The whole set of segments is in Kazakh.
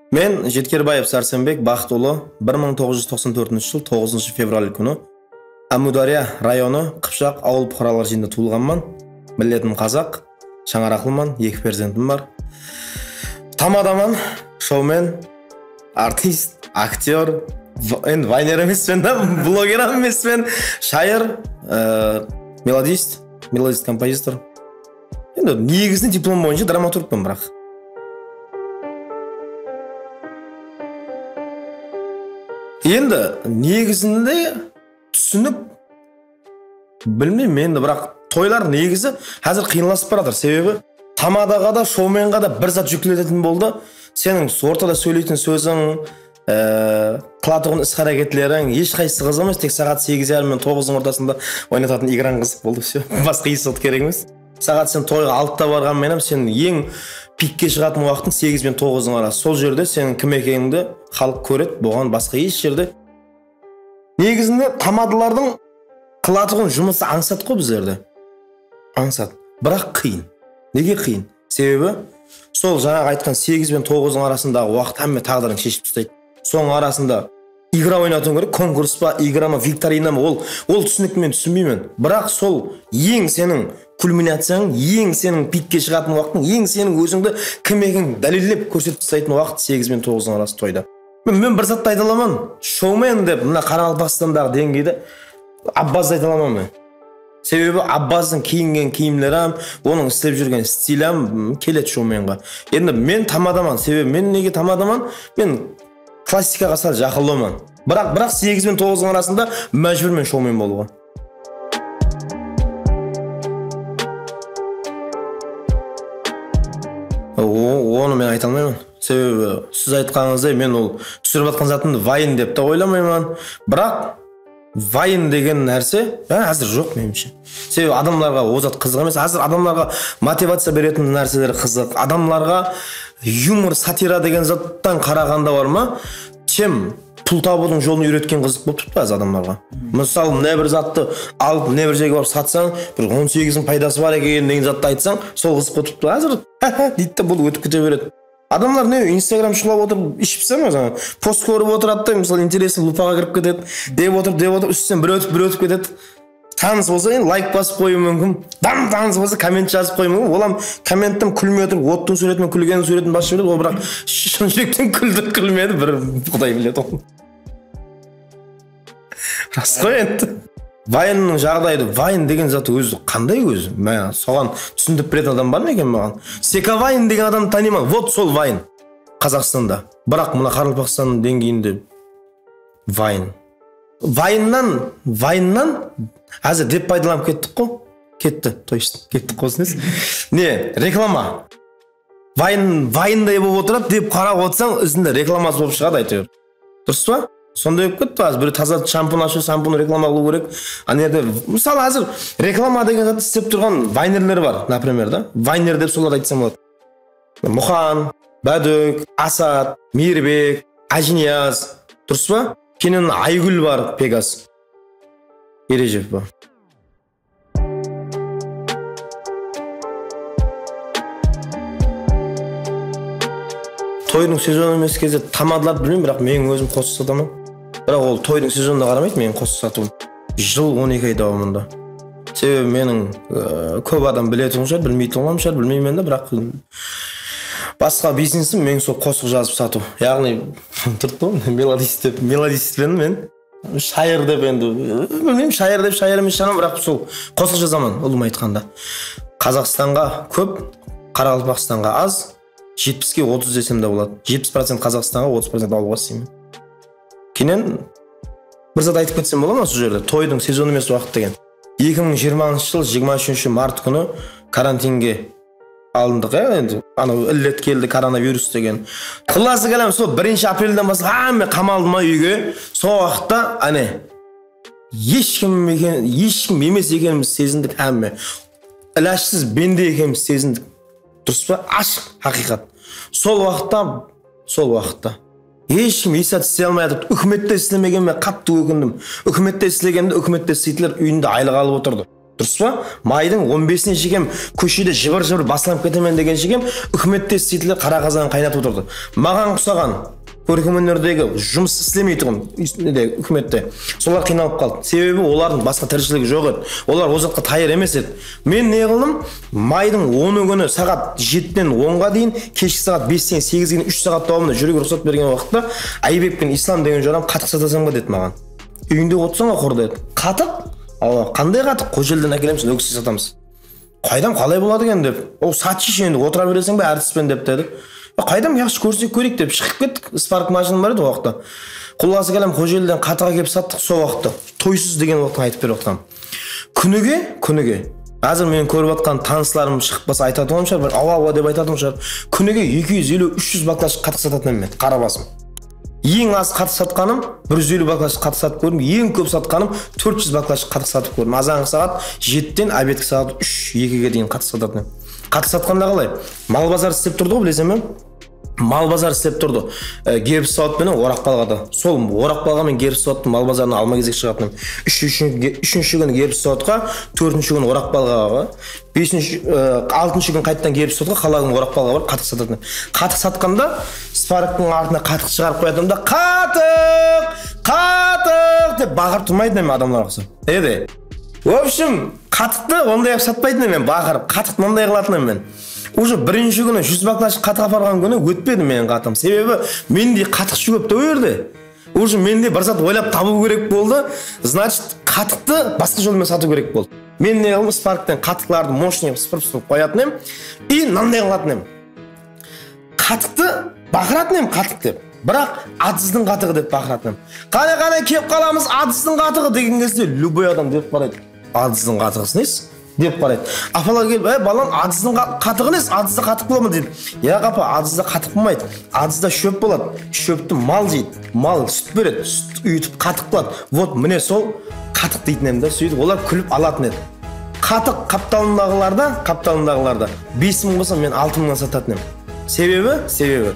Мен Жеткербаев Сарсенбек Бақтыұлы 1994 жыл 9 февраль күні Әмудария районы Қыпшақ ауыл бұқаралар жерінде туылғанмын. Миллетім қазақ, шаңырақлымын, 2 перзентім бар. Тамадаман, шоумен, артист, актер, енді вайнер емеспен да, блогер емеспен, шайыр, мелодист, композитор. Енді негізінде диплом бойынша драматургпын бірақ. Енді негізінде түсініп білмеймін, енді бірақ тойлар негізі қазір қиынласып баратыр. Себебі тамадаға да шоуменға да бір зат жүктелетін болды. Сенің ортада сөйлейтін сөзің, қылатығын іс-қарекетлерің ешқайсысы қызық емес, тек сағат 8:30 мен 9-ның ортасында ойнататын играң қызық болды. Все, басқа ешқайсысы керек емес. Сағат сен тойға 6-та барғанменен сен ең пикке шығатын уақытың 8 мен 9-ның арасы. Сол жерде сенің кім екеніңді халық көреді, бұған басқа еш жерде. Негізінде тамадылардың қылатығын жұмысы аңсат қой біздерде. Аңсат. Бірақ қиын. Неге қиын? Себебі сол жаңағы айтқан 8 мен 9-ның арасындағы уақыт әмме тағдырын шешіп тастайды. Соның арасында игра ойнатуың керек, конкурс па, игра ма, викторина ма, ол түсінікті мен түсінбеймін. Бірақ сол ең сенің кульминацияң, ең сенің пикке шығатын уақытың, ең сенің өзіңді кім екенін дәлелдеп көрсетіп тастайтын уақыт 8 мен 9-ның арасы тойда. Мен бір затты айта аламын, шоумен деп мына Қарақалпақстандағы деңгейде Аббазды айта аламын мен. Себебі Аббаздың киінген киімлері, оның істеп жүрген стилям келеді шоуменға. Енді мен тамадаман, себебі мен неге тамадаман? Мен классикаға сәл жақындымын. Бірақ 8 мен 9-ның арасында мәжбүр мен шоумен болуға. Оны мен айта алмаймын. Себебі сіз айтқаныңыздай мен ол түсіріп жатқан затымды вайн деп те ойламаймын. Бірақ вайн деген нәрсе әзір жоқ меніңше. Себебі адамларға ол зат қызық емес. Әзір адамларға мотивация беретін нәрселер қызық. Адамларға юмор, сатира деген заттан қарағанда бар ма? Чем пұл табудың жолын үйреткен қызық болып тұрды әз адамларға. Мысалы, не бір затты алып, не бір жерге барып сатсаң, бір 18-ің пайдасы бар екен деген затты айтсаң, сол қызық болып тұрды. Әзір дейді бұл өтіп кете береді. Адамлар не Инстаграм шулап отырып ішіп пісем ме? Пост көріп отырады, мысалы интересный лупаға кіріп кетеді, деп отыр, үстінен бір өтіп кетеді. Таныс болса, лайк басып қою мүмкін. Таныс болса, коммент жазып қою мүмкін. Олам комменттім күлмей отыр, оттың суретімен күлгенің суретін басып жібереді, ол бірақ шын жүректен күлді күлмеді, бір құдай біледі ол. Рас қой енді. Вайнның жағдайды, вайн деген заты өзі қандай өзі? Мен соған түсіндіріп беретін адам бар ма екен маған? Секавайн деген адам танимын. Вот сол вайн Қазақстанда. Бірақ мына Қарақалпақстанның деңгейінде вайн. Вайннан әзір деп пайдаланып кеттік қой. Кеттік қой. Не, реклама. Вайндай болып отырып деп қарап отырсаң, үзінде рекламасы болып шығады әйтеуір. Дұрыс па? Сондай болып кетті. Бір таза шампун ашу, шампун реклама қылу керек. Анерде, мысалы, әзір реклама деген зат істеп тұрған вайнерлер бар, например, да? Вайнер деп солар айтсам болады. Мұхан, Бәдөк, Асат, Мейірбек, Ажинияз. Дұрыс па? Кенен Айгүл бар, Пегас. Ережеп бар. Тойдың сезоны емес кезде тамадыларды білмеймін, бірақ менің өзім қос сатамын. Бірақ ол тойдың сезонына қарамайды, менің қос сатуым. Жыл 12 ай давамында. Себебі менің көп адам білетін шығар, білмейтін оламын шығар, білмеймін де, бірақ басқа бизнесім мен сол қосық жазып сату. Яғни тұрды мелодистпен мен шайыр деп енді білмеймін, шайыр емес шығармын, бірақ сол қосық жазамын, ұлым айтқанда. Қазақстанға көп, Қарақалпақстанға аз. 70-ке 30 десем де болады. 70% Қазақстанға, 30% ауылға істеймін. Кенен бір зат айтып кетсем бола ма сол жерде? Тойдың сезоны емес уақыт деген. 2020 жыл 23 март күні карантинге алындық, енді анау іллет келді, коронавирус деген. Құласы кәлем сол 1 апрельден бастап әмме қамалды ма үйге. Сол уақытта ешкім емес екеніміз сезіндік әмме. Іләшсіз бенде екеніміз сезіндік. Дұрыс па? Ашық хақиқат. Сол уақытта ешкім есат істей алмай жатыр. Үкіметте істемегенме қатты өкіндім. Үкіметте істегенде үкіметте істейтілер үйінде айлық алып отырды. Дұрыс па? Майдың 15-іне жегем, көшеде жыбыр-жыбыр басылып кетемен деген жегем, үкіметте істейтілер қара қазан қайнатып отырды. Маған құсаған көркемөнердегі жұмыс істемей тұғым үкіметте. Солар қиналып қалды. Себебі олардың басқа тіршілігі жоқ еді. Олар ол жаққа тайыр емес еді. Мен не қылдым? Майдың 10 күні сағат 7-ден 10-ға дейін, кешкі сағат 5-тен 8-ге дейін 3 сағат давамында жүруге рұқсат берген уақытта Айбек пен Ислам деген жорам қатық сатасың ба деді маған. Үйінде отырсың ғой құр деді. Қатық? Қандай қатық? Қожелден әкелеміз, өксіз сатамыз. Қайдам қалай болады екен деп. Ол сатшы енді отыра бересің бе әртіспен деп деді. Қайдам yaxшы көрсек көрейік деп шығып кеттік. Спарк машиным бар еді ол уақытта. Құласы келем Қожелден қатыға келіп саттық сол уақытта. Тойсыз деген уақытын айтып беріп отырмын. Күніге қазір мен көріп жатқан таныстарым шығып баса айтатын шығар, бір ава деп айтатын шығар. Күніге 250-300 баклаш қатық сататын мен, қара басым. Ең аз қатық сатқаным 150 баклаш қатық сатып көрдім, ең көп сатқаным 400 баклаш қатық сатып көрдім. Азанғы сағат 7-тен обедкі сағат 3-2-ге дейін қатық сататын. Қатық сатқанда қалай? Мал базар істеп тұрды ғой, білесің бе? Мал базар істеп тұрды. Гербс сауытпен Орақбалғада. Сол Орақбалға Гербс сауыттың мал базарына алма кезек шығатын. Үшінші күні Гербс сауытқа, төртінші күні Орақбалғаға, алтыншы күні қайттан Гербс сауытқа, қалағын Орақбалға бар қатық сататын. Қатық сатқанда Спарктың артына қатық шығарып қоятын да қатық деп бағырып тұрмайды мен адамдар қысы. В общем, қатықты ондай сатпайтын мен бағырып, қатықты мындай қылатын мен. Уже бірінші күні 100 баклаш қатық апарған күні өтпеді менің қатым. Себебі менде қатықшы көп та өрді. Уже менде бір зат ойлап табу керек болды. Значит, қатықты басқа жолмен сату керек болды. Мен не қылдым? Спарктен қатықларды мощный сыпырып қоятын ем и мынандай қылатын ем. Қатықты бақыратын ем қатық деп. Бірақ атсыздың қатығы деп бақыратын ем. Қане кеп қаламыз атсыздың қатығы деген кезде любой адам деп қарайды. Атсыздың қатығысы несі? Деп қарайды. Апалар келіп, балам, адыздың қатығы несі? Адызда қатық бола ма дейді. Я қапа, адызда қатық болмайды. Адызда шөп болады. Шөпті мал жейді. Мал сүт береді. Сүт үйітіп қатық болады. Вот міне сол қатық дейтін ем да. Сөйтіп олар күліп алатын еді. Қатық қапталындағыларда 5.000 болса мен 6.000-ға сататын ем. Себебі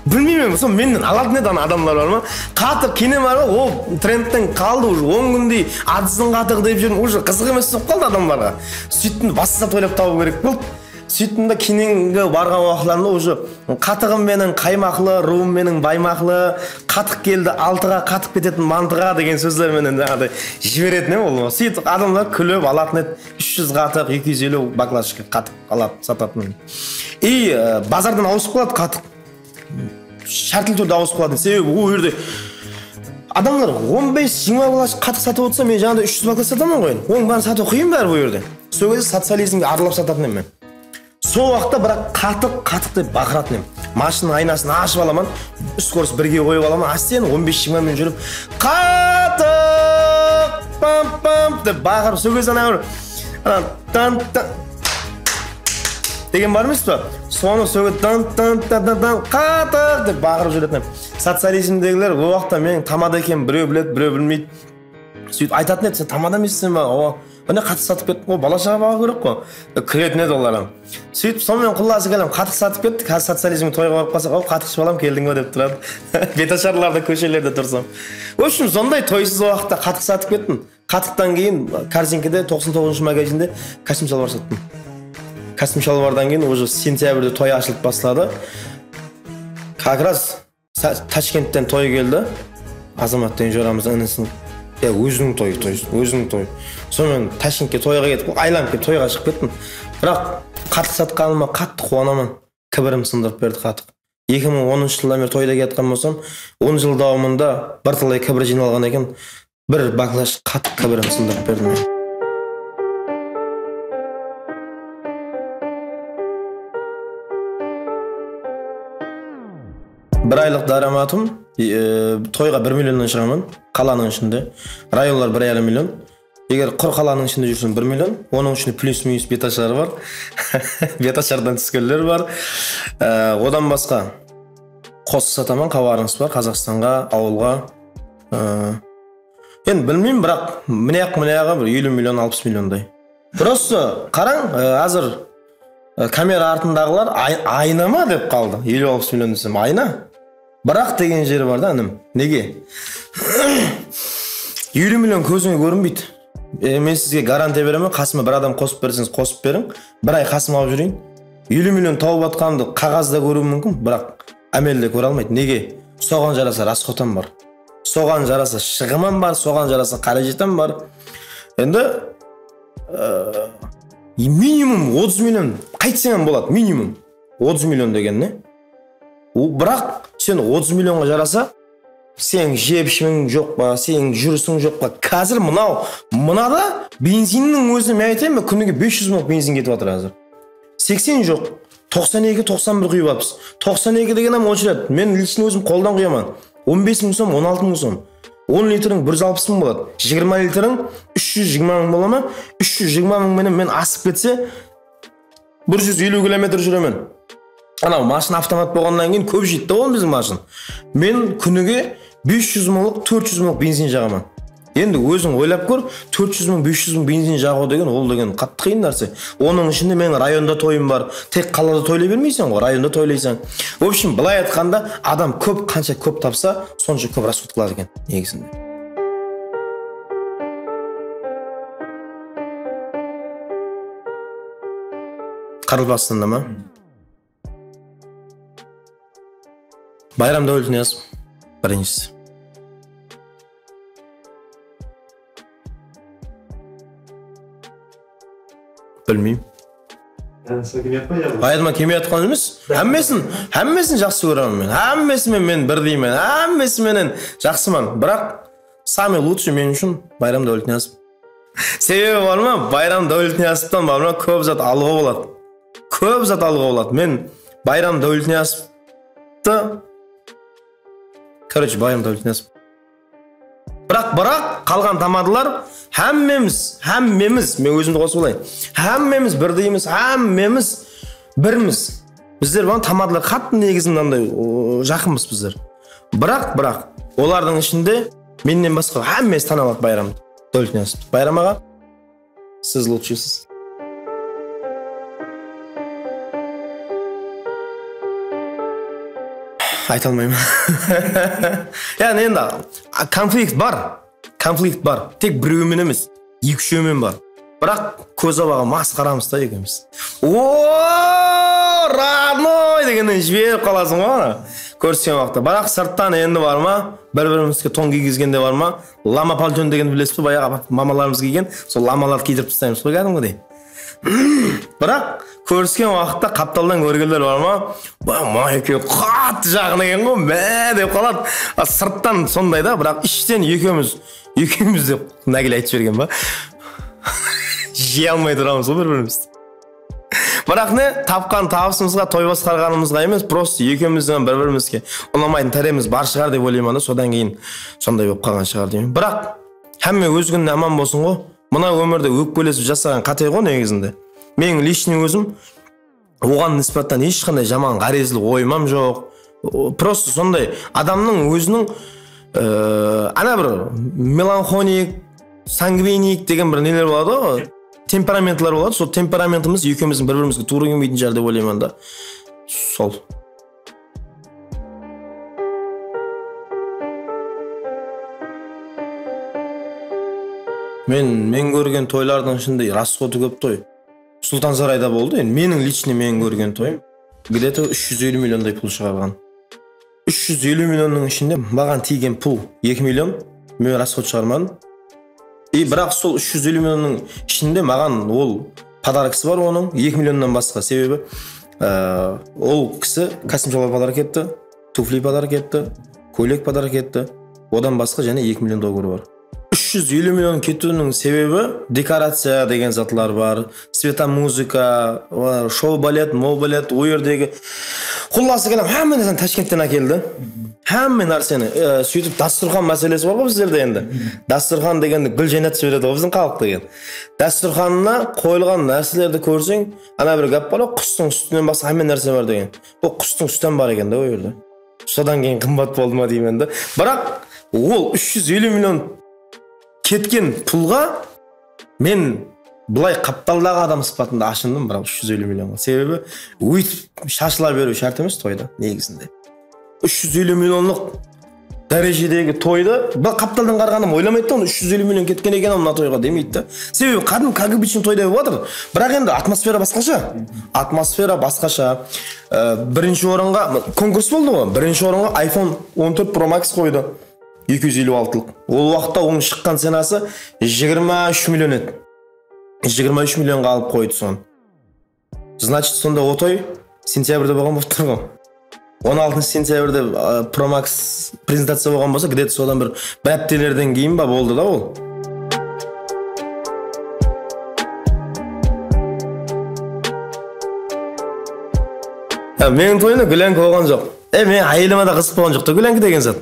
білмеймін, сол менен алатын еді адамдар бар ма? Қатық кене бар ма? Ол трендтен қалды уже 10 күндей адыздың қатығы деп жүрмін. Уже қызық емес болып қалды адамдарға. Сөйттім басқа зат ойлап табу керек болды. Сөйттім да кененге барған уақытларында уже қатығым менің қаймақлы, руым менің баймақлы, қатық келді 6-ға қатып кететін мантыға деген сөздерменен жаңағыдай жіберетін ол. Сөйтіп адамдар күліп алатын еді. 300 қатық, 250 баклашка қатық алып сататын. И базардан ауысып қалады қатық. Шартылы түрде ауысып қалады. Себебі ол жерде адамдар 15-20 баклаш қатық сатып отырса, мен жаңағыдай 300 баклаш сатамын ғой. Оның бәрін сату қиын бәрі бұл жерде. Сол кезде социализмге аралап сататын ем мен. Сол уақытта бірақ қатық деп бақыратын ем. Машинаның айнасын ашып аламын, скорость 1-ге қойып аламын, астен 15-20 мен жүріп қатық пам-пам деп бақырып, сол кезде тан деген бар емес па? Соны сөге тан қатық деп бағырып жүретінім. Социализмдегілер ол уақытта мен тамада екен, біреу біледі, біреу білмейді. Сөйтіп айтатын еді, сен тамада емессің ба? Міне қатық сатып кеттің, бала-шаға баға керек қой. Кіретін еді олар. Сөйтіп сонымен құласы келем, қатық сатып кетті. Қазір социализмге тойға барып қалсақ, қатықшы балам келдің ба деп тұрады. Беташарларда көшелерде тұрсам. В общем, сондай тойсыз уақытта қатық сатып кеттім. Қатықтан кейін Корзинкеде 99-шы магазинде костюм шалбар саттым. Костюм шалбардан кейін уже сентябрьде той ашылып бастады. Как раз Ташкенттен той келді. Азамат деген жорамыздың інісінің өзінің той. Сонымен Ташкентке тойға кетіп, айланып келіп тойға шығып кеттім. Бірақ қатық сатқаныма қатты қуанамын. Кібірім сындырып берді қатық. 2010 жылдан бері тойда кеткен болсам, 10 жыл давамында бірталай кібір жиналған екен. Бір баклаш қатық кібірім сындырып берді мен. Бір айлық дараматым, тойға 1 миллионнан шығамын, қаланың ішінде. Районлар 1,5 миллион. Егер құр қаланың ішінде жүрсем 1 миллион, оның ішінде плюс-минус беташар бар. Беташардан түскендер бар. Одан басқа қос сатаман, хабарыңыз бар Қазақстанға, ауылға. Енді білмеймін, бірақ міне-ақ 50 миллион, 60 миллиондай. Просто қараң, азыр камера артындағылар айна ма деп қалды. 50-60 миллион десем айна. Бірақ деген жері бар да, інім. Неге? 50 миллион көзіңе көрінбейді. Мен сізге гарантия беремін, қасыма бір адам қосып берсеңіз қосып берің, бір ай қасыма алып жүрейін. 50 миллион тауып атқанымды қағазда көруім мүмкін, бірақ әмелде көре алмайды. Неге? Соған жараса расходам бар. Соған жараса шығымым бар, соған жараса қаражатым бар. Енді минимум 30 миллион қайтсаң болады, минимум 30 миллион деген не? Бірақ сен 30 миллионға жараса, сен жеп-ішімің жоқ па, сен жүрісің жоқ па? Қазір мынада бензиннің өзі мен айтайын ба, күніге 500 мың бензин кетіп жатыр қазір. 80 жоқ, 92-91 құйып алыпсыз. 92 деген очырады. Мен лично өзім қолдан құямын. 15 мың сом, 16 мың сом. 10 литрің 160 мың болады. 20 литрің 320 мың бола ма? 320 мың мен асып кетсе 150 километр жүремін. Анау машина автомат болғаннан кейін көп жетті ол біздің машина. Мен күніге 500 мыңлық, 400 мыңлық бензин жағамын. Енді өзің ойлап көр, 400 мың, 500 мың бензин жағу деген ол деген қатты қиын нәрсе. Оның ішінде мен районда тойым бар. Тек қалада тойлай бермейсің ғой, районда тойлайсың. В общем, былай айтқанда, адам көп, қанша көп тапса, сонша көп расход қылады екен негізінде. Қарылбастында ма? Байрам Дәулетниязов біріншісі. Білмеймін. Айдыма кеме атқан емес. Әммесін жақсы көремін мен. Әммесімен мен бірдеймін. Әммесіменен жақсымын. Бірақ самый лучший мен үшін Байрам Дәулетниязов. Себебі бар ма? Байрам Дәулетниязовтан бар ма? Көп зат алуға болады. Көп зат алуға болады. Мен Байрам Дәулетниязовты Байрам Дәулетниязов. Бірақ қалған тамадылар әммеміз, мен өзімді қосып олайын. Әммеміз бірдейміз, әммеміз бірміз. Біздер бағын тамадылар қатты негізінден жақынбыз біздер. Бірақ, олардың ішінде менен басқа әммесі танылады Байрам Дәулетниязов. Байрам аға, сіз лучшисіз. Айта алмаймын. Яғни енді конфликт бар. Тек біреумен емес, екі-үшеумен бар. Бірақ көз абаға мас қарамыз да екеміз. Родной дегеннен жіберіп қаласың ғой. Көрсеткен уақытта. Бірақ сырттан енді бар ма? Бір-бірімізге тон кигізгенде бар ма? Лама пальтон деген білесіз бе? Баяғы мамаларымыз киген, сол ламаларды кидіріп тастаймыз ғой кәдімгідей. Бірақ көріскен уақытта қапталдан көргендер бар ма? Екеуі қатты жағын екен ғой, мә деп қалады. Сырттан сондай да, бірақ іштен екеуміз деп нәгіл айтып жіберген ба? Жей алмай тұрамыз ғой бір-бірімізді. Бірақ не, тапқан табысымызға, той басқарғанымызға емес, просто екеумізден бір-бірімізге ұнамайтын тәреміз бар шығар деп ойлаймын да, содан кейін сондай болып қалған шығар деймін. Бірақ әмме өз күніне аман болсын ғой. Мына өмірде өкпелесіп жасаған қате ғой негізінде. Мен личный өзім оған ниспаттан ешқандай жаман ғарезлік ойымам жоқ. Просто сондай адамның өзінің ана бір меланхолик, сангвиник деген бір нелер болады ғой. Темпераментлар болады. Сол темпераментіміз екеуміздің бір-бірімізге тура келмейтін жер деп ойлаймын да. Сол. Мен көрген тойлардың ішінде расходы көп той. Сұлтан Сарайда болды. Менің личный мен көрген тойым где-то 350 миллиондай пұл шығарған. 350 миллионның ішінде маған тиген пұл 2 миллион. Мен расход шығармадым. Бірақ сол 350 миллионның ішінде маған ол подаркасы бар оның 2 миллионнан басқа. Себебі ол кісі костюм подарок етті, туфли подарок етті, көйлек подарок етті. Одан басқа және 2 миллион доллар бар. 350 миллион кетуінің себебі декорация деген затлар бар, светомузыка, шоу-балет, мол-балет, ойырдегі құлласы келем, әмі нәрсені Ташкенттен әкелді. Әмі нәрсені, сөйтіп дастұрхан мәселесі бар ғой біздерде енді. Дастұрхан дегенді гүл жәннат сөйледі ғой біздің халық деген. Дастұрханына қойылған нәрселерді көрсең, ана бір гәп бар ғой, құстың сүтінен басқа әмі нәрсе бар деген. Бұл құстың сүттен бар екен да ойырды. Содан кейін қымбат болды ма деймін да. Бірақ ол 350 миллион кеткен пұлға мен бұлай қапталдағы адам сыпатында ашындым, бірақ 350 миллионға. Себебі өйтіп шашыла беру шарт емес тойда негізінде. 350 миллионлық дәрежедегі тойды бұл қапталдан қарағанда ойламайды да, 350 миллион кеткен екен мына тойға демейді да. Себебі қадым кагыбичный той деп отыр. Бірақ енді атмосфера басқаша. Атмосфера басқаша. Бірінші орынға конкурс болды ғой. Бірінші орынға iPhone 14 Pro Max қойды. 256-лық. Ол уақытта оның шыққан ценасы 23 миллион еді. 23 миллионға алып қойды соны. Значит, сонда о той сентябрьде болған болып тұр ғой. 16 сентябрьде Pro Max презентация болған болса, где-то содан бір аптелерден кейін ба болды да ол. Менің тойымда гүләнкі болған жоқ. Мен әйеліме де қызық болған жоқ та гүләнкі деген зат.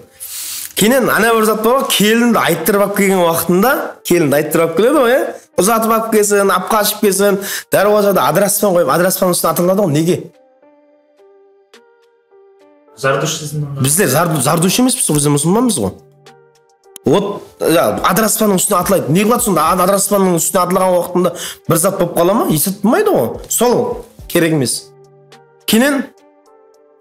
Кейіннен ана бір зат бар ғой, келінді айттырып алып келген уақытында, келінді айттырып алып келеді ғой, ұзатып алып келсін, апқа ашып келсін, дәруазада адыраспан қойып, адыраспан үстіне атылады ғой, неге? Зардушизм. Біздер зардуш емеспіз, біздер мұсылманбыз ғой. Вот адыраспанның үстіне атылайды. Не қылады сонда? Адыраспанның үстіне атылған уақытында бір зат болып қала ма? Есет болмайды ғой. Сол керек емес. Кейіннен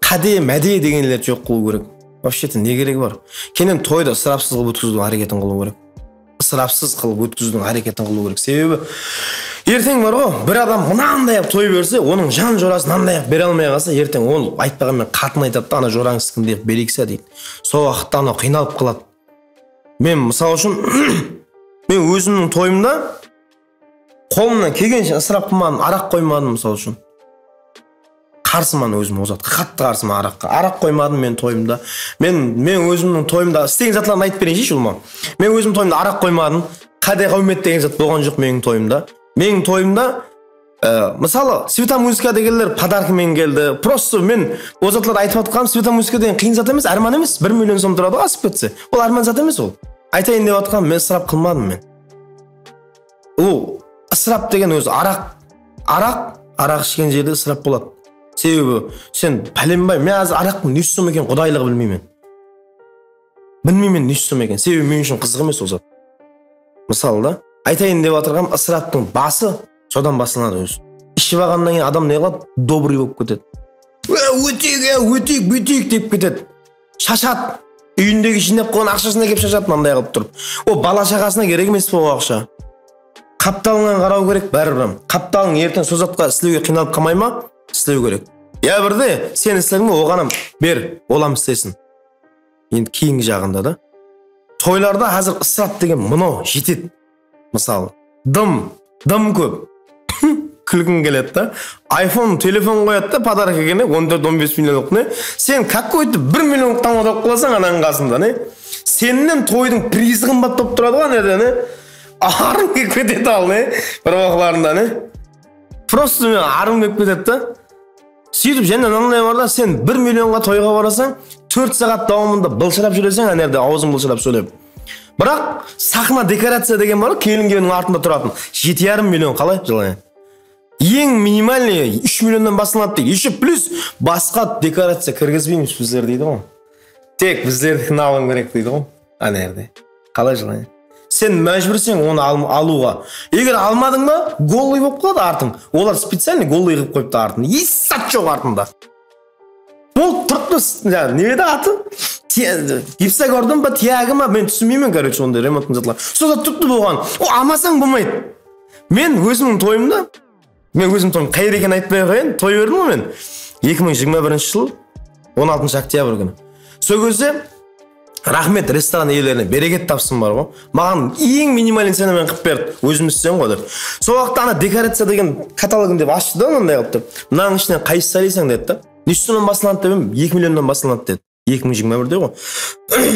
қаде, мәде дегенлер жоқ қылу керек. Вообще-то не керегі бар? Кейіннен тойды ысырапсыз қылып өткізудің әрекетін қылу керек. Ысырапсыз қылып өткізудің әрекетін қылу керек. Себебі ертең бар ғой, бір адам мынандай той берсе, оның жан жорасын мынандай бере алмай қалса, ертең ол айтпағанмен қатын айтады да, ана жораңыз кімдей берексе дейді. Сол уақытта ана қиналып қалады. Мен мысалы үшін мен өзімнің тойымда қолымнан келгенше ысырап қылмадым, арақ қоймадым мысалы үшін. Қарсыман өзім озатқа, қатты қарсыман араққа. Арақ қоймадым мен тойымда. Мен өзімнің тойымда істеген затларын айтып берейінші ұлма. Мен өзім тойымда арақ қоймадым. Қадай қаумет деген зат болған жоқ менің тойымда. Менің тойымда мысалы света музыка дегенлер подаркамен келді. Просто мен о затларды айтып отқаным, света музыка деген қиын зат емес, арман емес. 1 миллион сом тұрады асып кетсе. Ол арман зат емес ол. Айтайын деп отқаным, мен ысырап қылмадым мен. Ол ысырап деген өзі арақ ішкен жерде ысырап болады. Себебі сен пәленбай, мен аз арақтың не сом екен құдайлығы білмеймін. Білмеймін не сом екен. Себебі мен үшін қызық емес ол зат. Мысалы да, айтайын деп отырғам, ысыраптың басы содан басылады өзі. Ішіп алғаннан кейін адам не қылады? Добрый болып кетеді. Өтейік деп кетеді. Шашады. Үйіндегі жинап қойған ақшасына кеп шашады мынандай қылып тұрып. О бала шағасына керек емес бұл ақша. Қапталыңнан қарау керек бәрібір. Қапталың ертең сол затқа істеуге қиналып қалмай ма? Істеу керек. Я бірде сен істедің бе, оғанам бер, олам істесін. Енді кейінгі жағында да. Тойларда қазір ысырап деген мұнау жетеді. Мысалы, дым көп. Күлгің келеді да. iPhone телефон қояды да, подарок екені 14-15 миллионлық не. Сен какой-то 1 миллионлықтан отырып қаласың ананың қасында не. Сеннен тойдың призы қымбат болып тұрады ғой анада не. Арың келіп кетеді ал не. Бір уақытларында не. Просто мен арым келіп кетеді да. Сөйтіп және мынандай бар да, сен 1 миллионға тойға барасаң, 4 сағат давамында былшырап жүресің, анерде аузың былшырап сөйлеп. Бірақ сахна декорация деген бар, келінгеннің артында тұратын 7,5 миллион қалай жылай? Ең минимальный 3 миллионнан басылады дейді. Еще плюс басқа декорация кіргізбейміз біздер дейді ғой. Тек біздерді алуың керек дейді ғой. Анерде. Қалай жылай? Сен мәжбүрсең оны алуға. Егер алмадың ба, голый болып қалады артың. Олар специальный голый қылып қойыпты артын. Есат жоқ артында. Ол тұрыпты, не еді аты? Гипсогордың ба, тияғы ма, мен түсінмеймін, короче, ондай ремонттың затлар. Сода тұрыпты болған. О, алмасаң болмайды. Мен өзімнің тойымда, қайыр екен айтпай қойын, той бердім ғой мен. 2021 жыл 16 октябрь күні. Сол кезде рахмет ресторан иелеріне берекет тапсын бар ғой. Маған ең минимален ценамен қып берді. Өзім істесем ғой деп. Сол уақытта ана декорация деген каталогын деп ашты да мынандай қылып деп. Мынаның ішінен қайсы салисың деді да. Нешеден басылады деп 2 миллионнан басылады деді. 2021-де ғой.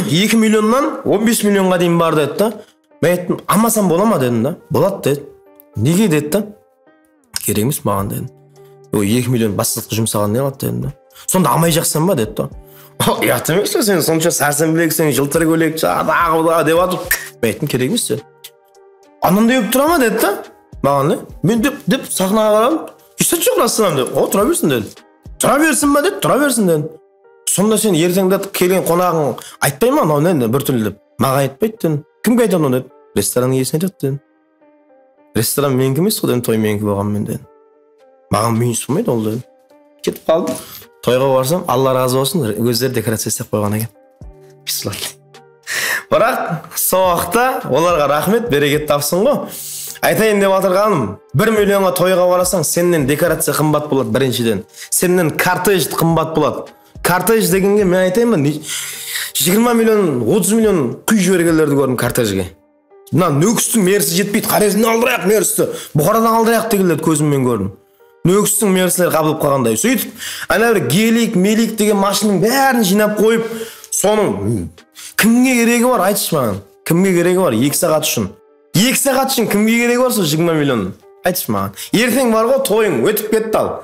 2 миллионнан 15 миллионға дейін бар деді да. Мен айттым, алмасам бола ма дедім да. Болады деді. Неге деді да. Керек емес маған дедім. 2 миллион бассыздыққа жұмсаған не алады дедім да. Сонда алмай жақсан ба деді да. Ұят емес пе сен сонша сәрсен білексің, жылтыр көйлек дағы деп атып. Мен айттым, керек емес деді. Анандай өп тұра ма деді да. Маған не? Мен деп сахнаға қарадым. Ешті жоқ расынан деп. О, тұра берсін деді. Тұра берсін ба деді, тұра берсін деді. Сонда сен ертеңде келген қонағың айтпай ма мынау не бір түрлі деп. Маған айтпайды дедім. Кімге айтады оны деді. Ресторанның иесіне айтады дедім. Ресторан менікі емес қой дедім, той менікі болғанмен дедім. Маған мүйіз болмайды ол дедім. Кетіп қалдым. Тойға барсам, Алла разы болсын, өздері декорация істеп қойған екен. Писалады. Бірақ сол уақытта оларға рахмет, берекет тапсын ғой. Айтайын деп отырғаным, 1 миллионға тойға барасаң, сенен декорация қымбат болады біріншіден. Сенен кортеж қымбат болады. Кортеж дегенге мен айтайын ба, 20 миллион, 30 миллион құй жібергендерді көрдім кортежге. Мына нөкістің мерісі жетпейді, қарезін алдырайық мерісі. Бұқарадан алдырайық дегендерді көзіммен көрдім. Нөкістің мерісілер қабылып қалғандай. Сөйтіп, ана бір гелик, мелик деген машинаның бәрін жинап қойып, соның кімге керегі бар, айтшы маған. Кімге керегі бар 2 сағат үшін? 2 сағат үшін кімге керегі бар сол 20 миллион? Айтшы маған. Ертең бар ғой, тойың өтіп кетті ал.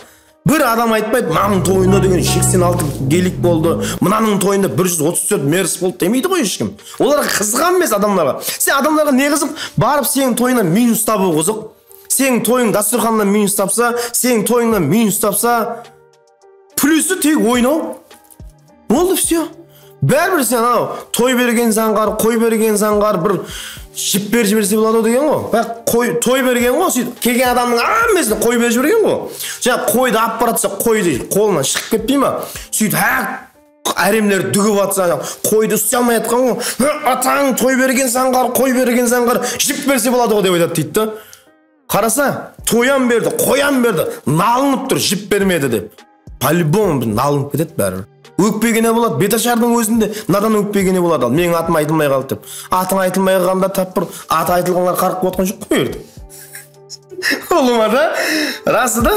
Bir adam айтпайды, мамның тойында деген 86 гелик болды, мынаның тойында 134 мерс болды демейді ғой ешкім. Оларға қызған емес адамдарға. Сен адамдарға не қызық? Барып сенің тойынан минус табу қызық. Сенің тойың дастарханнан минус тапса, сенің тойыңнан минус тапса, плюсі тек ойнау. Болды все. Бәрібір сен анау той берген заңғар, қой берген заңғар бір жіп беріп жіберсе болады деген ғой. Бірақ той берген ғой, сөйтіп келген адамның аммесіне қой беріп жіберген ғой. Жаңа қойды алып баратса, қойды қолынан шығып кетпей ма? Сөйтіп әремлер дүгіп атса, қойды ұстай алмай жатқан ғой. Атаң той берген заңғар, қой берген заңғар жіп берсе болады ғой деп айтады дейді да. Қараса, тоян берді, қоян берді, налынып тұр, жіп бермеді деп. По-любому налынып кетеді бәрібір. Өкпегене болады, беташардың өзінде надан өкпегене болады ал. Менің атым айтылмай қалды деп. Атың айтылмай қалғанда тап бір аты айтылғанға қарық отқан жоқ қой ерді. Олы ма да? Расы да?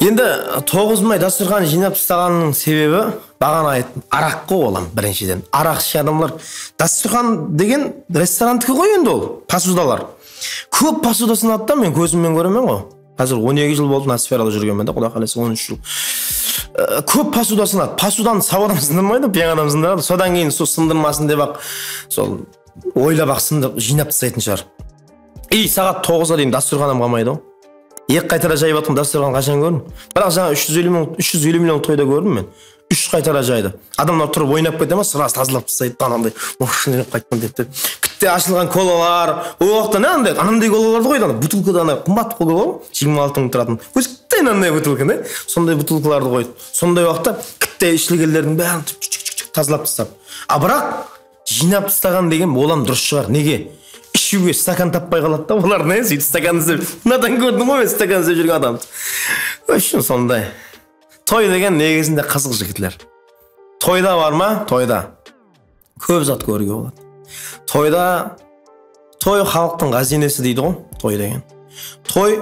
Енді 9 май дастархан жинап тастағанның себебі бағана айттым, арақ қой олам біріншіден. Арақ ішкен адамдар дастархан деген ресторандікі ғой енді ол, посудалар. Көп посуда сынады да, мен көзіммен көремен ғой. Қазір 12 жыл болды атмосферада жүргенмен де, Құдай қаласа 13 жыл. Көп посуда сынады. Посуданы сау адам сындырмайды, пияң адам сындырады. Содан кейін сол сындырмасын деп ақ, сол ойлап ақ сындырып жинап тастайтын шығар. Сағат 9-ға дейін дастарханым қалмайды ғой. Екі қайтара жайып атқан дастархан қашан көрдім? Бірақ жаңа 350 миллион тойда көрдім мен. 3 қайтара жайды. Адамдар тұрып ойнап кетті ма, сырасы тазалап тастайды, анандай, машина қайтқан деп. Күтте ашылған колалар, о уақытта не андай, анандай колаларды қойды, бутылкада ана қымбат кола, 26 мың тұратын. Өзі күтте андай бутылка, не? Сондай бутылкаларды қойды. Сондай уақытта күтте ішілгендердің бәрін тазалап тастап. А бірақ жинап тастаған деген болам дұрыс шығар. Неге? Ішуге стакан таппай қалады да, олар не? Сөйтіп стакан іздеп, мынадан көрдім ғой мен стакан іздеп жүрген адамды. Үшін сондай. Той деген негізінде қызық жігітлер. Тойда бар ма? Тойда. Көп зат көруге болады. Той халықтың қазинесі дейді ғой, той деген. Той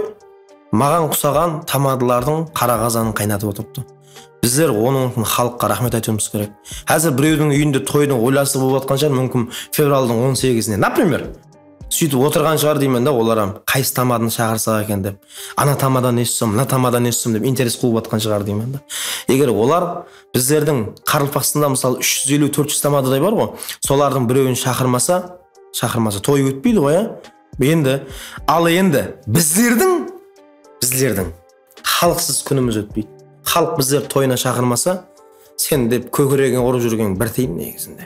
маған құсаған тамадылардың қара қазанын қайнатып отырыпты. Біздер оның халыққа рахмет айтуымыз керек. Қазір біреудің үйінде тойдың ойласы болып жатқан шығар, мүмкін февралдың 18-іне. Например, сөйтіп отырған шығар деймін да, оларам қайсы тамадын шағырсақ екен деп, ана тамадан естісем, мына тамадан естісем деп интерес қуып жатқан шығар деймін да. Егер олар біздердің Қарылпақсында мысалы 350-400 тамададай бар ғой, солардың біреуін шақырмаса той өтпейді ғой, енді біздердің халықсыз күніміз өтпейді. Халық біздер тойына шақырмаса, сен деп көкірегін ұрып жүрген бір тиын негізінде.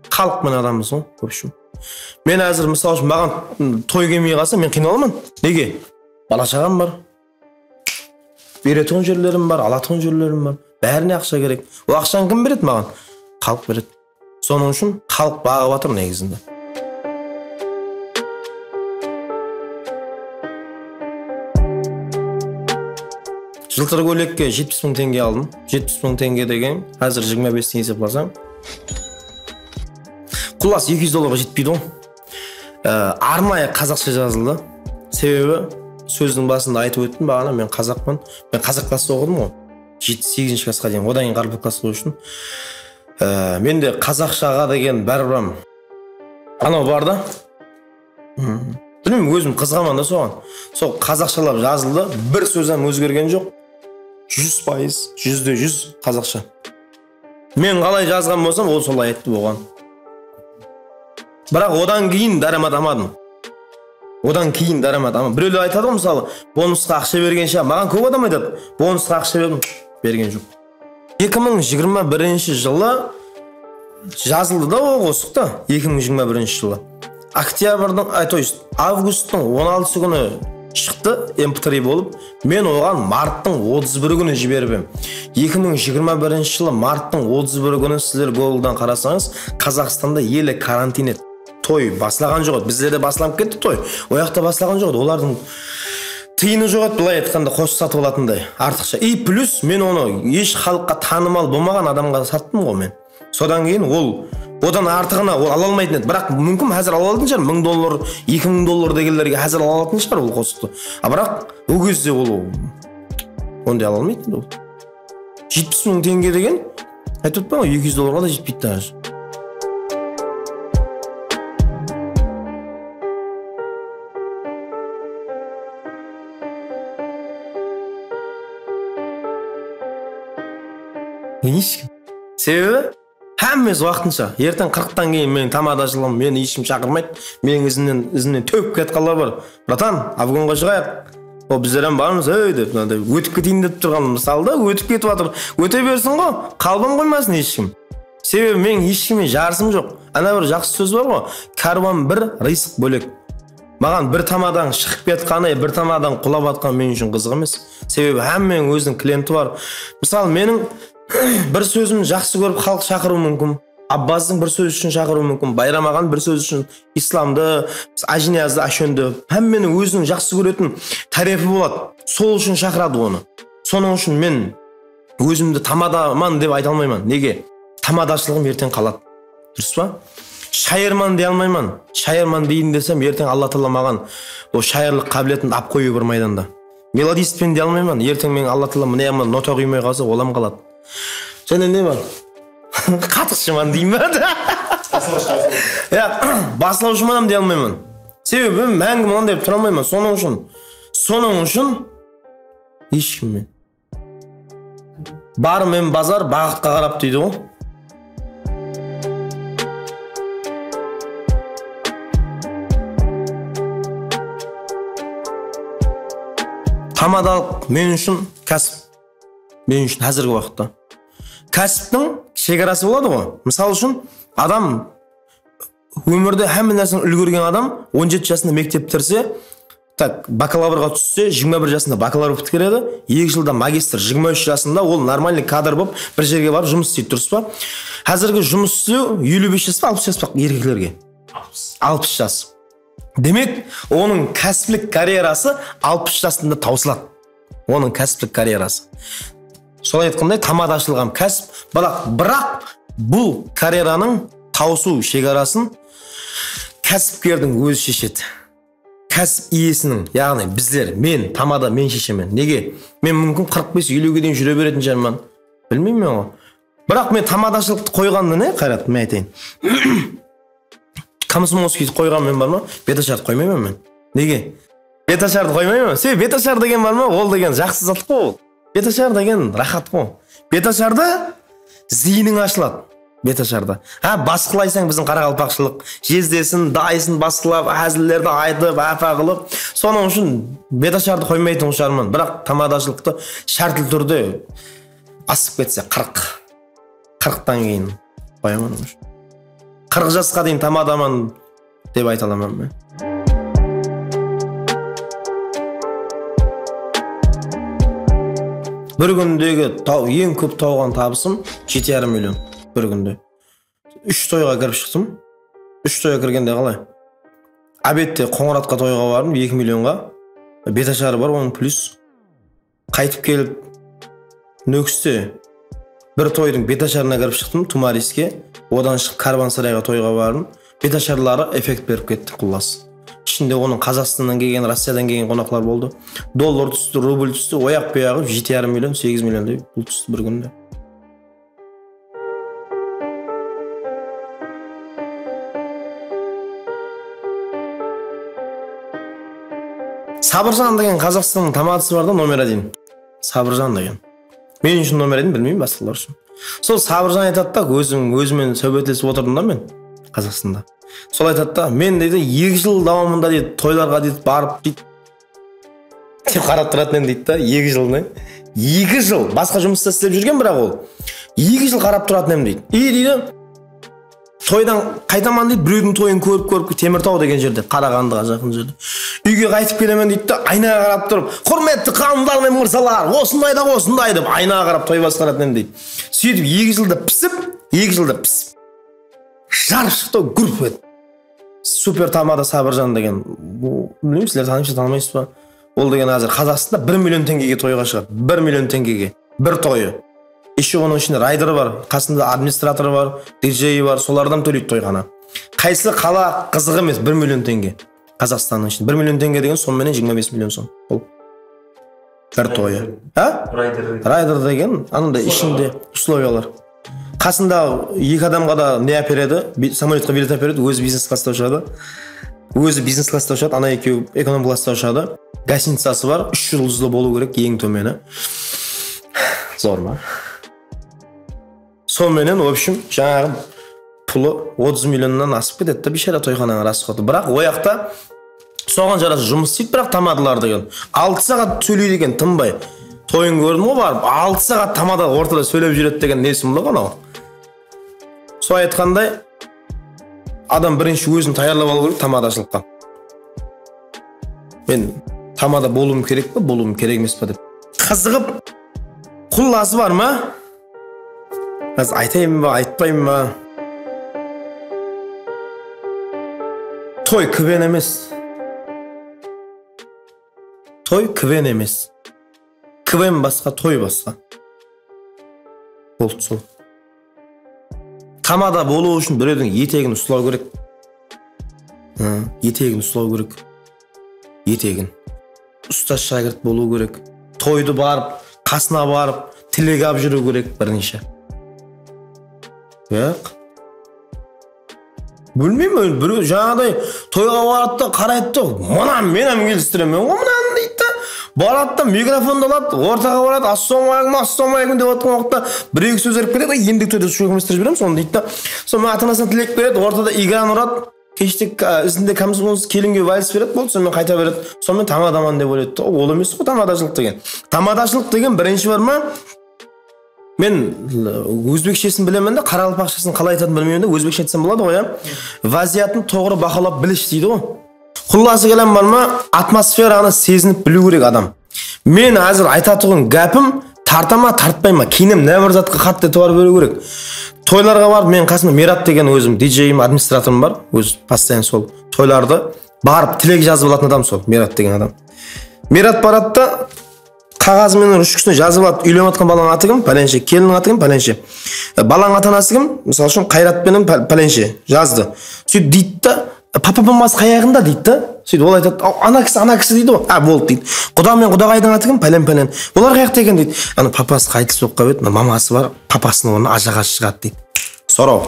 Халық мен адамыз ғой, көпшім. Мен әзір мысал үшін маған той келмей қалса мен қиналамын. Неге? Бала шағам бар. Беретін жерлерім бар, алатын жерлерім бар. Бәріне ақша керек. Ол ақшаны кім береді маған? Халық береді. Соның үшін халық бағып жатыр негізінде. Жылтыр көйлекке 70 мың теңге алдым. 70 мың теңге деген қазір 25 теңге есепласам. Құлас $200 жетпейді ғой. Арнайы қазақша жазылды. Себебі сөздің басында айтып өттім, бағана мен қазақпын. Мен қазақ класста оқыдым ғой. 7-8 классқа дейін, одан кейін Қарбық класста үшін. Менде қазақшаға деген бәрібір анау бар да. Білмеймін, өзім қызғаман да соған. Сол қазақшалап жазылды, бір сөзім өзгерген жоқ. 100%, 100% қазақша. Мен қалай жазған болсам, ол солай айтты болған. Бірақ одан кейін дарамат амадым. Біреулер айтады ғой, мысалы, бонусқа ақша берген шығар. Маған көп адам айтады, бонусқа ақша берген жоқ. 2021 жылы жазылды да ол қосық та, 2021 жылы. Августтың 16 күні шықты MP3 болып, мен оған марттың 31 күні жіберіп ем. 2021 жылы марттың 31 күні сіздер Google-дан қарасаңыз, Қазақстанда елі карантин еді. Той басылаған жоқ еді. Біздерде басыланып кетті той. Ояқта басылаған жоқ еді. Олардың тиыны жоқ еді, былай айтқанда қос сатып алатындай артықша. И плюс мен оны еш халыққа танымал болмаған адамға саттым ғой мен. Содан кейін ол одан артығына ол ала алмайтын еді. Бірақ мүмкін қазір ала алатын шығар, $1000, $2000 дегендерге қазір ала алатын шығар ол қосты. Бірақ ол кезде ол ондай ала алмайтын ол. 70.000 теңге деген айтып отпан ғой, $200 да жетпейді даже. Ешкім. Себебі Әммез уақытынша. Ертең 40-тан кейін мен тамада ашылам, мені ешкім шақырмайды. Менің ізінен төп кетқалар бар. Братан, Афганға шығайық. О, біздерден бармыз, деп, өтіп кетейін деп тұрған мысалда, өтіп кетіп жатыр. Өте берсін ғой, қалбам қоймасын ешкім. Себебі мен ешкіммен жарысым жоқ. Ана бір жақсы сөз бар ғой, карван бір, риск бөлек. Маған бір тамадан шығып кетқаны, бір тамадан құлап атқан мен үшін қызық емес. Себебі әммен өзінің клиенті бар. Мысалы, менің бір сөзім жақсы көріп халық шақыру мүмкін. Аббаздың бір сөз үшін шақыру мүмкін. Байрам ағаның бір сөз үшін исламды, ажниязды, ашөнді. Әмменің өзінің жақсы көретін тарифі болады. Сол үшін шақырады оны. Соның үшін мен өзімді тамадаман деп айта алмаймын. Неге? Тамадашылығым ертең қалады. Дұрыс па? Шайырман дей алмаймын. Шайырман дейін десем, ертең Алла Тағала маған о шайырлық қабілетін ап қою бір майданда. Мелодистпен дей алмаймын. Ертең мен Алла Тағала міне нота құймай қалса, олам қалады. Және не бар? Қатықшыман деймін ба? Басылаушыман дей алмаймын. Себебі мәңгі мұнан деп тұра алмаймын. Соның үшін ешкіммен. Бар мен базар бағытқа қарап дейді ғой. Тамадалық мен үшін кәсіп. Мен үшін әзіргі уақытта. Кәсіптің шекарасы болады ғой. Мысал үшін, адам өмірде әмін нәрсін үлгерген адам 17 жасында мектеп бітірсе, бакалаврға түссе, 21 жасында бакалавр бітіреді, 2 жылда магистр, 23 жасында ол нормальный кадр болып бір жерге барып жұмыс істейді, дұрыс па? Қазіргі жұмыс істеу 55 жас па, 60 жас па еркектерге? 60 жас. Демек, оның кәсіптік карьерасы 60 жасында таусылады. Оның кәсіптік карьерасы. Солай айтқандай, тамадашылығым кәсіп, бірақ бұл карьераның таусу шекарасын кәсіпкердің өзі шешеді. Кәсіп иесінің, яғни біздер, мен, тамада мен шешемін. Неге? Мен мүмкін 45-50-ге дейін жүре беретін жарман. Білмеймін мен ғой. Бірақ мен тамадашылықты қойғанды не? Қайрат, мен айтайын. Комсомольскийді қойған мен бар ма? Беташарды қоймаймын мен. Неге? Беташарды қоймаймын. Себебі беташар деген бар ма? Ол деген жақсы зат қой. Беташар деген рахат қой. Беташарда зейінің ашылады. Беташарда. Басқылайсаң біздің қарақалпақшылық. Жездесін, дайысын басқылап, әзілдерді айтып, әпа қылып. Соның үшін беташарды қоймайтын шығармын. Бірақ тамадашылықты шартыл түрде асып кетсе 40-тан кейін қоямын. 40 жасқа дейін тамадаман деп айта аламын мен. Бір күндегі ең көп тауған табысым 7,5 миллион бір күнде. 3 тойға кіріп шықтым. 3 тойға кіргенде қалай? Обедте Қоңыратқа тойға бардым 2 миллионға. Беташары бар, оның плюс. Қайтып келіп Нөкісте бір тойдың беташарына кіріп шықтым, Тумариске. Одан шығып Карвансарайға тойға бардым. Беташарлары эффект беріп кетті, құлас. Ішінде оның Қазақстаннан келген, Россиядан келген қонақлар болды. Доллар түсті, рубль түсті, ояқ бұяғы 7,5 миллион, 8 миллион деп бұл түсті бір күнде. Сабыржан деген Қазақстанның тамадасы бар да, номер 1. Сабыржан деген. Мен үшін номер 1 білмеймін, басқалар үшін. Сол Сабыржан айтады да, өзімен сөйлесіп отырдым да мен Қазақстанда. Сол айтады да, мен дейді 2 жыл давамында дейді тойларға дейді барып дейді деп қарап тұратын дейді да, 2 жылны. 2 жыл басқа жұмыста істеп жүрген, бірақ ол 2 жыл қарап тұратын дейді. И дейді тойдан қайтаман дейді, біреудің тойын көріп Теміртау деген жерде, Қарағандыға жақын жерде. Үйге қайтып келемін дейді де, айнаға қарап тұрып, құрметті ханымдар мен мырзалар, осындай деп айнаға қарап той басқаратын дейді. Сөйтіп 2 жылда пісіп, жарып шықты, гүрп еді. Супер тамада Сабыржан деген, білмеймін, сіздер танымайсыз ба? Ол деген қазір Қазақстанда 1 миллион теңгеге тойға шығады. 1 миллион теңгеге бір тойы. Еще оның ішінде райдер бар, қасында администраторы бар, диджейі бар, солардан төлейді тойғана. Қайсы қала қызық емес, 1 миллион теңге. Қазақстанның ішінде 1 миллион теңге деген сонымен 25 миллион сом. Ол бір тойы. Райдер деген, анандай ішінде условиялар. Қасында 2 адамға да не әпереді, самолетқа билет әпереді, өзі бизнес класста ұшады. Ана екеуі эконом класста ұшады. Гостиницасы бар, 3 жұлдызды болу керек, ең төмені. Зор ма? Сонымен, в общем, жаңағы пұлы 30 миллионнан асып кетеді, бейшара тойханаға расходы. Бірақ ояқта соған жарасы жұмыс істейді, бірақ тамадалар деген 6 сағат сөйлейді екен, тынбай. Тойын көрдім ғой барып, 6 сағат тамада ортада сөйлеп жүреді деген не сұмдық анау. Сол айтқандай, адам бірінші өзін таярлап алу керек тамадашылыққа. Мен тамада болуым керек пе, болуым керек емес пе деп. Қызығып, құлласы бар ма? Аз айтайын ба, айтпайын ба? Той квен емес. Той квен емес. Квен басқа, той басқа. Болды сол. Тамада болу үшін біреудің етегін ұстау керек. Етегін ұстау керек. Етегін. Ұстаз шәкірт болу керек. Тойды барып, қасына барып, тілек алып жүру керек бірнеше. Білмеймін, біреу жаңағыдай тойға барады да қарайды да, мұнан менен келістіремін, мұнан дейді да, барады да микрофонды алады, ортаға барады, ассалаумағалейкум деп отқан уақытта бір-екі сөз еріп кетеді, ендік тойда шөкіместіріп жіберемін, соны дейді да. Соны ата-анасына тілек береді, ортада игран ұрады, кештік ізінде камзолсыз келінге вальс береді, болды, сонымен қайта береді. Сонымен тамадаман деп ойлайды. Ол емес қой тамадашылық деген. Тамадашылық деген бірінші бар ма? Мен өзбекшесін білемін де, қарақалпақшасын қалай айтатынын білмеймін де, өзбекше айтсам болады ғой, вазиятын тоғры бақылап біліш дейді ғой. Құлласы келем бар ма? Атмосфераны сезініп білу керек адам. Мен әзір айтатығын гәпім тартама, тартпайма, кейінім нәбір затқа қатты етуар беру керек. Тойларға барып, мен қасымда Мерат деген өзім диджейім, администраторым бар, өз постоянно сол тойларды барып тілек жазып алатын адам сол, Мерат деген адам. Мерат барады да қағазымен ручкасына жазып алады, үйленіп жатқан баланың аты кім? Пәленше. Келіннің аты кім? Пәленше. Баланың ата-анасы кім? Мысалы үшін Қайратпенен пәленше жазды. Сөйтіп дейді да, папа мамасы қаяғында дейді да. Сөйтіп ол айтады, ана кісі дейді ғой. Болды дейді. Құда мен құдағайдың аты кім? Пәлен. Олар қаяқта екен дейді. Ана папасы қайтыс болып қалып еді, мамасы бар, папасының орнына ажаға шығады дейді. Сұрау.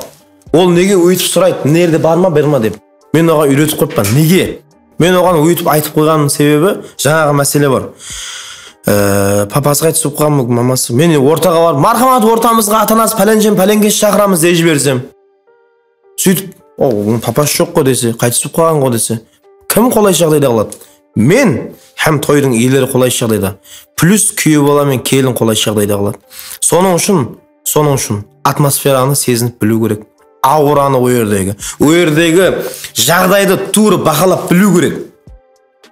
Ол неге өйтіп сұрайды? Нерде бар ма, берма деп. Мен оған үйретіп қойыппын. Неге? Мен оған өйтіп айтып қойғанның себебі жаңағы мәселе бар. Папасы қайтыс болып қалған мүмкін, мамасы. Мен ортаға барып, мархамат ортамызға ата-анасы пәленге шақырамыз дей жіберсем. Сөйтіп, папасы жоқ қой десе, қайтыс болып қалған ғой десе, кім қолай жағдайда қалады? Мен һәм тойдың иелері қолай жағдайда. Плюс күйеу бала мен келін қолай жағдайда қалады. Соның үшін атмосфераны сезініп білу керек. Аураны өердегі жағдайды туры бақылап білу керек.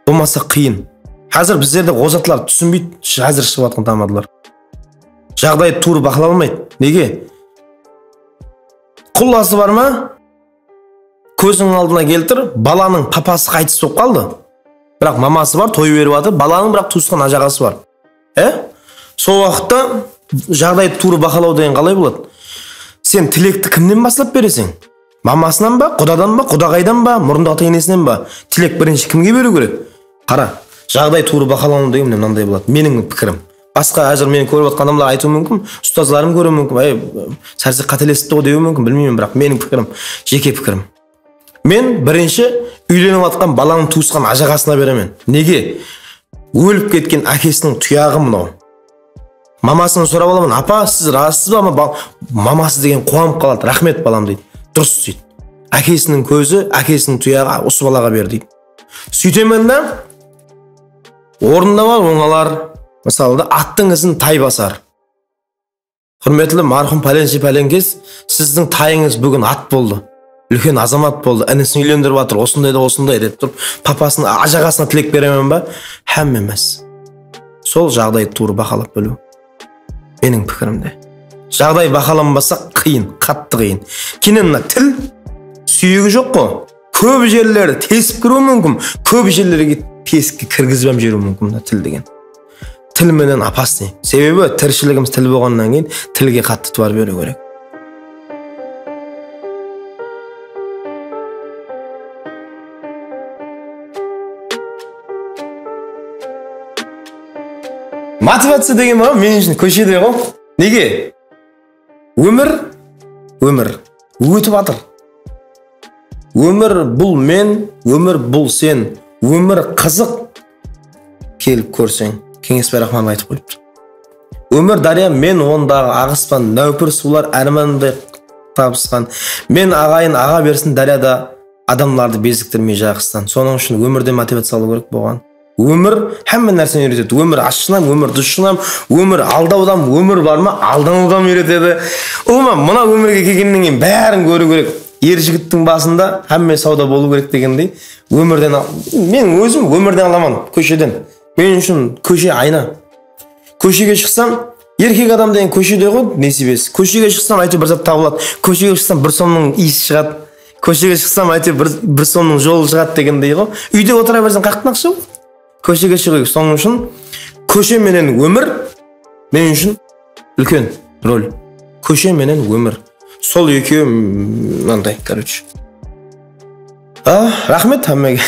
Болмаса қиын. Қазір біздерде озатылар түсінбейді, қазір шығып жатқан тамадалар. Жағдайды туры бақылап алмайды. Неге? Құлласы бар ма? Көзің алдына келтір, баланың папасы қайтыс болып қалды. Бірақ мамасы бар, той беріп жатыр, баланың бірақ туысқан ажағасы бар. Сол уақытта жағдайды туры бақылау деген қалай болады? Сен тілекті кімнен бастап бересің? Мамасынан ба, құдадан ба, құдағайдан ба, мұрындық ата-енесінен ба? Тілек бірінші кімге беру керек? Қара, жағдай туры бақылауы деген мынандай болады. Менің пікірім. Басқа әзір мені көріп отқан адамдар айтуы мүмкін, ұстазларым көруі мүмкін, сәрсек қателесті ғой деуі мүмкін, білмеймін, бірақ менің пікірім, жеке пікірім. Мен бірінші үйленіп жатқан баланың туысқан ажағасына беремін. Неге? Өліп кеткен әкесінің тұяғы мынау. Мамасынан сұрап аламын, апа, сіз рассыз ба? Мамасы деген қуанып қалады, рахмет балам дейді. Дұрыс дейді. Әкесінің көзі, әкесінің тұяғы осы балаға бер дейді. Сөйтемін да, орында бар оңалар, мысалы да, аттың ізін тай басар. Құрметлі марқұм пәленше пәленкес, сіздің тайыңыз бүгін ат болды. үлкен азамат болды, інісін үйлендіріп жатыр, осындай деп тұрып, папасын, ажағасына тілек беремін ба? Һәм емес. Сол жағдай туыр бақалап білу. Менің пікірімде. Жағдай бақаланбаса қиын, қатты қиын. Кейін тіл сүйегі жоқ қой. Көп жерлері тесіп кіруі мүмкін, көп жерлерге тесікке кіргізбем жіберуі мүмкін тіл деген. Тіл менен опасный. Себебі тіршілігіміз тіл болғаннан кейін тілге қатты туар беру керек. Мотивация деген бар, мен үшін көшеде ғой. Неге? Өмір өтіп жатыр. Өмір бұл мен, өмір бұл сен, өмір қызық. Келіп көрсең, кеңес Рахманов айтып қойыпты. Өмір дария, мен ондағы ағыспан, нәупір сулар әрмандай табысқан. Мен ағайын аға берсін дарияда, адамларды безіктірмей жағыстан. Соның үшін өмірде мотивация алу керек болған. Өмір һәмме нәрсені үйретеді. Өмір ашшынам, өмір дұшшынам, өмір алдаудам, өмір бар ма, алданудан үйретеді. Мына өмірге келгеннен кейін бәрін көру керек. Ер жігіттің басында һәмме сауда болу керек дегендей. Өмірден мен өзім өмірден аламан, көшеден. Мен үшін көше айна. Көшеге шықсам, еркек адам деген көшеде ғой, несібесі. Көшеге шықсам, әйтеуір бір зат табылады. Көшеге шықсам, бір сомның иісі шығады. Көшеге шықсам, әйтеуір бір сомның жолы шығады дегендей ғой. Үйде отыра берсең қақтынақшы ғой. Көшеге шығу керек. Соның үшін көше менен өмір мен үшін үлкен рөл. Көше менен өмір. Сол екеуі мынандай, короче. Рахмет әммеге.